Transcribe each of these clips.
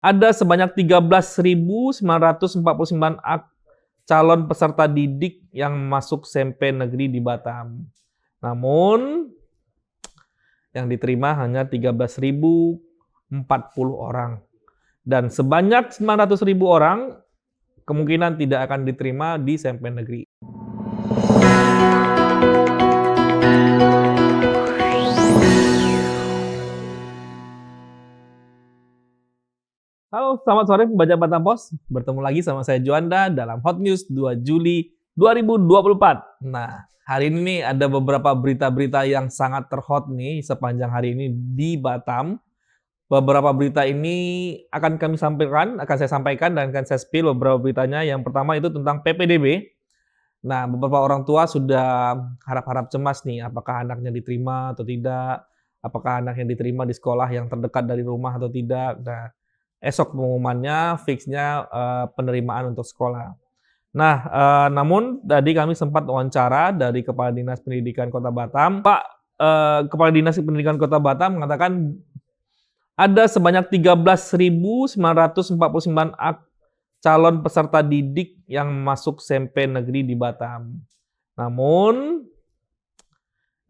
Ada sebanyak 13.949 calon peserta didik yang masuk SMP negeri di Batam. Namun, yang diterima hanya 13.040 orang. Dan sebanyak 900.000 orang kemungkinan tidak akan diterima di SMP negeri. Halo, selamat sore pembaca Batam Pos. Bertemu lagi sama saya Juanda dalam Hot News 2 Juli 2024. Nah, hari ini ada beberapa berita-berita yang sangat terhot nih sepanjang hari ini di Batam. Beberapa berita ini akan saya sampaikan dan akan saya spill beberapa beritanya. Yang pertama itu tentang PPDB. Nah, beberapa orang tua sudah harap-harap cemas nih, apakah anaknya diterima atau tidak, apakah anaknya diterima di sekolah yang terdekat dari rumah atau tidak. Nah, esok pengumumannya, fix-nya penerimaan untuk sekolah. Nah, namun tadi kami sempat wawancara dari Kepala Dinas Pendidikan Kota Batam. Pak, Kepala Dinas Pendidikan Kota Batam mengatakan ada sebanyak 13.949 calon peserta didik yang masuk SMP negeri di Batam. Namun,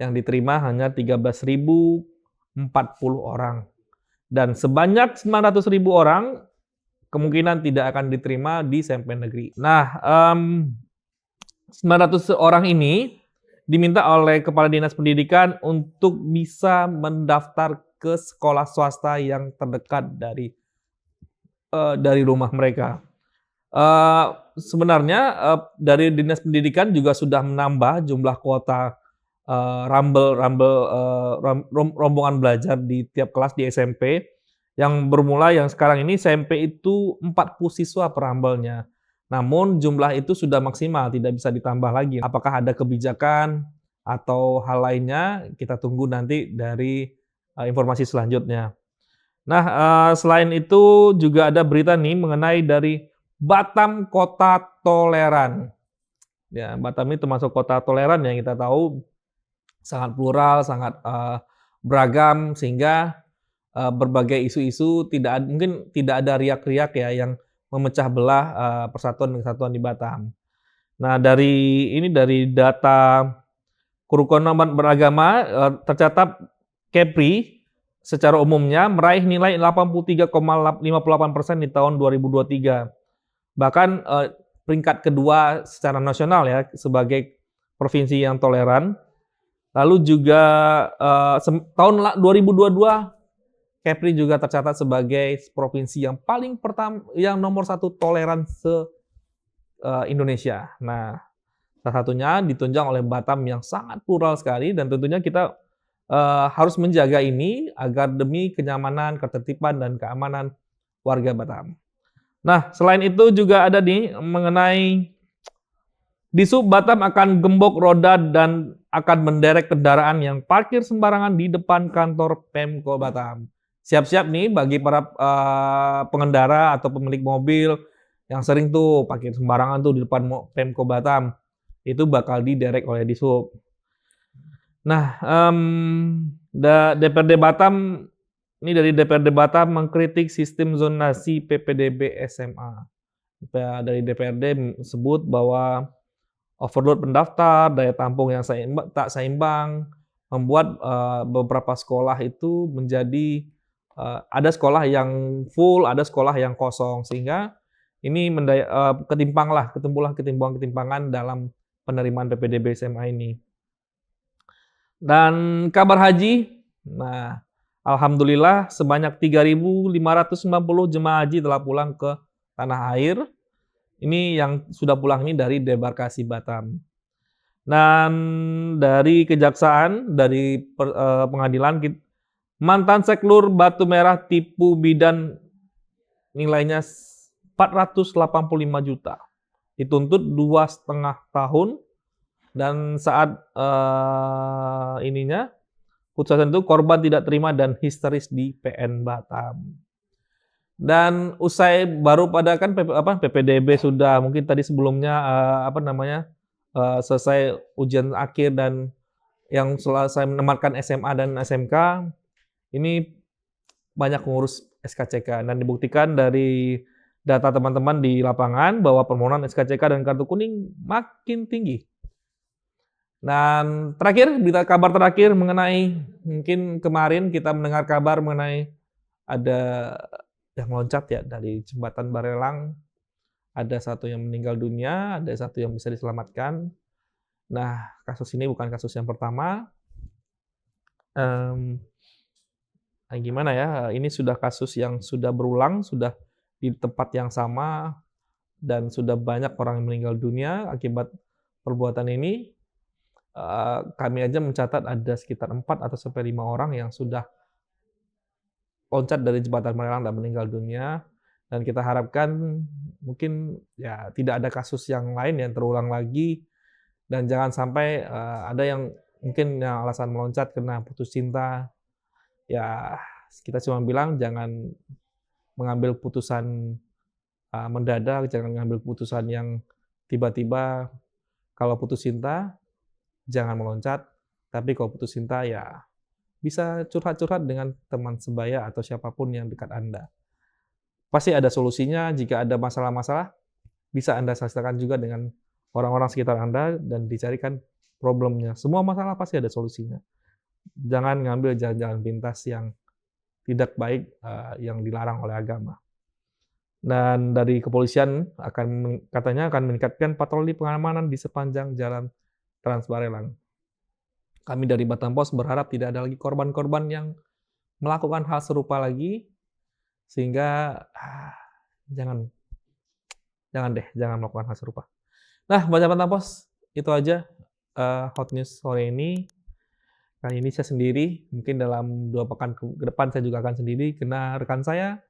yang diterima hanya 13.040 orang. Dan sebanyak 900.000 orang kemungkinan tidak akan diterima di SMP negeri. Nah, 900 orang ini diminta oleh Kepala Dinas Pendidikan untuk bisa mendaftar ke sekolah swasta yang terdekat dari rumah mereka. Sebenarnya dari Dinas Pendidikan juga sudah menambah jumlah kuota rombongan belajar di tiap kelas di SMP yang sekarang ini SMP itu 40 siswa per rumble-nya. Namun jumlah itu sudah maksimal, tidak bisa ditambah lagi. Apakah ada kebijakan atau hal lainnya, kita tunggu nanti dari informasi selanjutnya. Nah, selain itu juga ada berita nih mengenai dari Batam Kota Toleran. Ya, Batam ini termasuk kota toleran yang kita tahu sangat plural, sangat beragam, sehingga berbagai isu-isu mungkin tidak ada riak-riak ya yang memecah belah persatuan dan kesatuan di Batam. Nah, dari data kerukunan beragama tercatat Kepri secara umumnya meraih nilai 83,58% di tahun 2023. Bahkan peringkat kedua secara nasional ya sebagai provinsi yang toleran. Lalu juga tahun 2022 Kepri juga tercatat sebagai provinsi yang paling pertama, yang nomor 1 toleran se-Indonesia. Nah, salah satunya ditunjang oleh Batam yang sangat plural sekali, dan tentunya kita harus menjaga ini agar demi kenyamanan, ketertiban, dan keamanan warga Batam. Nah, selain itu juga ada nih mengenai Disub Batam akan gembok roda dan akan menderek kendaraan yang parkir sembarangan di depan kantor Pemko Batam. Siap-siap nih bagi para pengendara atau pemilik mobil yang sering tuh parkir sembarangan tuh di depan Pemko Batam. Itu bakal diderek oleh Disub. Nah, DPRD Batam, ini dari DPRD Batam mengkritik sistem zonasi PPDB SMA. Dari DPRD sebut bahwa overload pendaftar, daya tampung yang tak seimbang, membuat beberapa sekolah itu menjadi ada sekolah yang full, ada sekolah yang kosong, sehingga ini ketimpangan dalam penerimaan PPDB SMA ini. Dan kabar haji, nah alhamdulillah sebanyak 3.590 jemaah haji telah pulang ke tanah air. Ini yang sudah pulang ini dari debarkasi Batam. Dan dari kejaksaan, dari pengadilan, mantan seklur Batu Merah tipu bidan nilainya 485 juta. Dituntut 2,5 tahun, dan saat putusan itu korban tidak terima dan histeris di PN Batam. Dan usai baru pada kan PPDB sudah mungkin tadi sebelumnya selesai ujian akhir, dan yang selesai menamatkan SMA dan SMK ini banyak SKCK dan dibuktikan dari data teman-teman di lapangan bahwa permohonan SKCK dan kartu kuning makin tinggi. Dan terakhir, berita kabar terakhir mengenai mungkin kemarin kita mendengar kabar mengenai ada yang loncat ya dari jembatan Barelang, ada satu yang meninggal dunia, ada satu yang bisa diselamatkan. Nah, kasus ini bukan kasus yang pertama. Gimana ya, ini sudah kasus yang sudah berulang, sudah di tempat yang sama, dan sudah banyak orang yang meninggal dunia akibat perbuatan ini. Kami aja mencatat ada sekitar 4 atau sampai 5 orang yang sudah loncat dari jembatan Barelang dan meninggal dunia. Dan kita harapkan mungkin ya tidak ada kasus yang lain yang terulang lagi, dan jangan sampai ada yang mungkin yang alasan meloncat karena putus cinta. Ya, kita cuma bilang jangan mengambil putusan mendadak, jangan mengambil putusan yang tiba-tiba. Kalau putus cinta, jangan meloncat. Tapi kalau putus cinta, ya bisa curhat-curhat dengan teman sebaya atau siapapun yang dekat Anda. Pasti ada solusinya. Jika ada masalah-masalah, bisa Anda selesaikan juga dengan orang-orang sekitar Anda dan dicarikan problemnya. Semua masalah pasti ada solusinya. Jangan ngambil jalan-jalan pintas yang tidak baik, yang dilarang oleh agama. Dan dari kepolisian katanya akan meningkatkan patroli pengamanan di sepanjang jalan Trans Barelang. Kami dari Batam Pos berharap tidak ada lagi korban-korban yang melakukan hal serupa lagi, sehingga jangan melakukan hal serupa. Nah, Baca Batam Pos, itu aja hot news sore ini. Kali ini saya sendiri, mungkin dalam 2 pekan ke depan saya juga akan sendiri, karena rekan saya,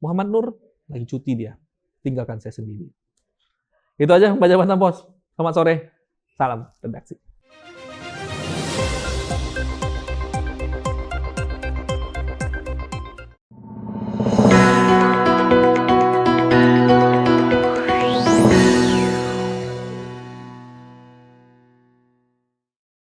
Muhammad Nur, lagi cuti dia. Tinggalkan saya sendiri. Itu aja Baca Batam Pos. Selamat sore. Salam redaksi.